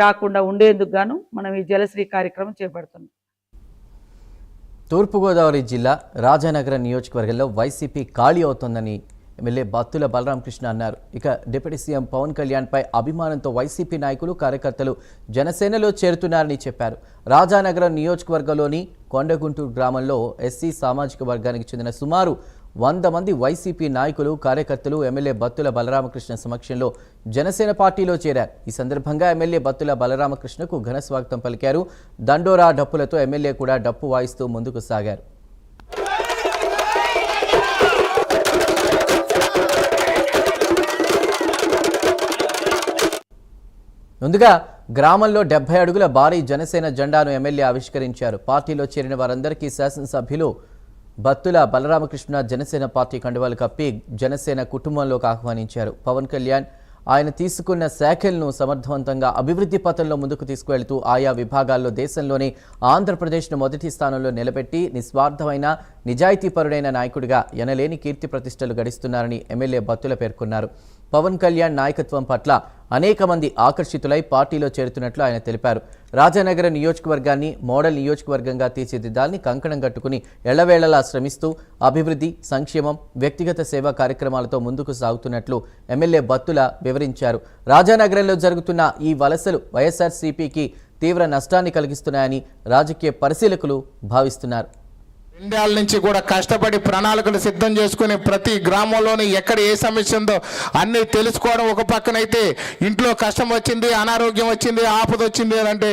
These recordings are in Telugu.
రాకుండా ఉండేందుకు గాను మనం ఈ జలశ్రీ కార్యక్రమం చేపడుతున్నాం. తూర్పుగోదావరి జిల్లా రాజానగరం నియోజకవర్గంలో వైసీపీ ఖాళీ అవుతోందని ఎమ్మెల్యే బత్తుల బలరామకృష్ణ అన్నారు. ఇక డిప్యూటీ సీఎం పవన్ కళ్యాణ్పై అభిమానంతో వైసీపీ నాయకులు కార్యకర్తలు జనసేనలో చేరుతున్నారని చెప్పారు. రాజానగరం నియోజకవర్గంలోని కొండగుంటూరు గ్రామంలో ఎస్సీ సామాజిక వర్గానికి చెందిన సుమారు 100 మంది వైసీపీ నాయకులు కార్యకర్తలు ఎమ్మెల్యే బత్తుల బలరామకృష్ణ సమక్షంలో జనసేన పార్టీలో చేరారు. ఈ సందర్భంగా ఎమ్మెల్యే బత్తుల బలరామకృష్ణకు ఘన స్వాగతం పలికారు. దండోరా డప్పులతో ఎమ్మెల్యే కూడా డప్పు వాయిస్తూ ముందుకు సాగారు. ముందుగా గ్రామంలో 70 అడుగుల భారీ జనసేన జెండాను ఎమ్మెల్యే ఆవిష్కరించారు. పార్టీలో చేరిన వారందరికీ శాసనసభ్యులు బత్తుల బలరామకృష్ణ జనసేన పార్టీ కండువాలు కప్పి జనసేన కుటుంబంలోకి ఆహ్వానించారు. పవన్ కళ్యాణ్ ఆయన తీసుకున్న శాఖలను సమర్థవంతంగా అభివృద్ధి పథంలో ముందుకు తీసుకువెళ్తూ ఆయా విభాగాల్లో దేశంలోనే ఆంధ్రప్రదేశ్ను మొదటి స్థానంలో నిలబెట్టి నిస్వార్థమైన నిజాయితీపరుడైన నాయకుడిగా ఎనలేని కీర్తి ప్రతిష్టలు గడిస్తున్నారని ఎమ్మెల్యే బత్తుల పేర్కొన్నారు. పవన్ కళ్యాణ్ నాయకత్వం పట్ల అనేక మంది ఆకర్షితులై పార్టీలో చేరుతున్నట్లు ఆయన తెలిపారు. రాజానగర నియోజకవర్గాన్ని మోడల్ నియోజకవర్గంగా తీర్చిదిద్దాలని కంకణం కట్టుకుని ఎళ్లవేళలా శ్రమిస్తూ అభివృద్ధి, సంక్షేమం, వ్యక్తిగత సేవా కార్యక్రమాలతో ముందుకు సాగుతున్నట్లు ఎమ్మెల్యే బత్తుల వివరించారు. రాజానగరంలో జరుగుతున్న ఈ వలసలు వైఎస్ఆర్సీపీకి తీవ్ర నష్టాన్ని కలిగిస్తున్నాయని రాజకీయ పరిశీలకులు భావిస్తున్నారు. ఇండియాల నుంచి కూడా కష్టపడి ప్రణాళికలు సిద్ధం చేసుకుని ప్రతి గ్రామంలోని ఎక్కడ ఏ సమస్య ఉందో అన్నీ తెలుసుకోవడం ఒక పక్కనైతే, ఇంట్లో కష్టం వచ్చింది, అనారోగ్యం వచ్చింది, ఆపద వచ్చింది అని అంటే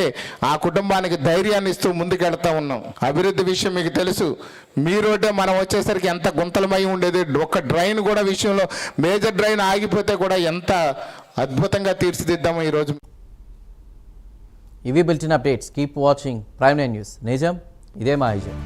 ఆ కుటుంబానికి ధైర్యాన్ని ఇస్తూ ముందుకెళ్తా ఉన్నాం. అభివృద్ధి విషయం మీకు తెలుసు. మీ రోడ్డే మనం వచ్చేసరికి ఎంత గుంతలమై ఉండేది. ఒక డ్రైన్ కూడా విషయంలో మేజర్ డ్రైన్ ఆగిపోతే కూడా ఎంత అద్భుతంగా తీర్చిదిద్దాము ఈరోజు. ఇవి bulletin updates. Keep watching prime news. నిజం ఇదే మా నిజం.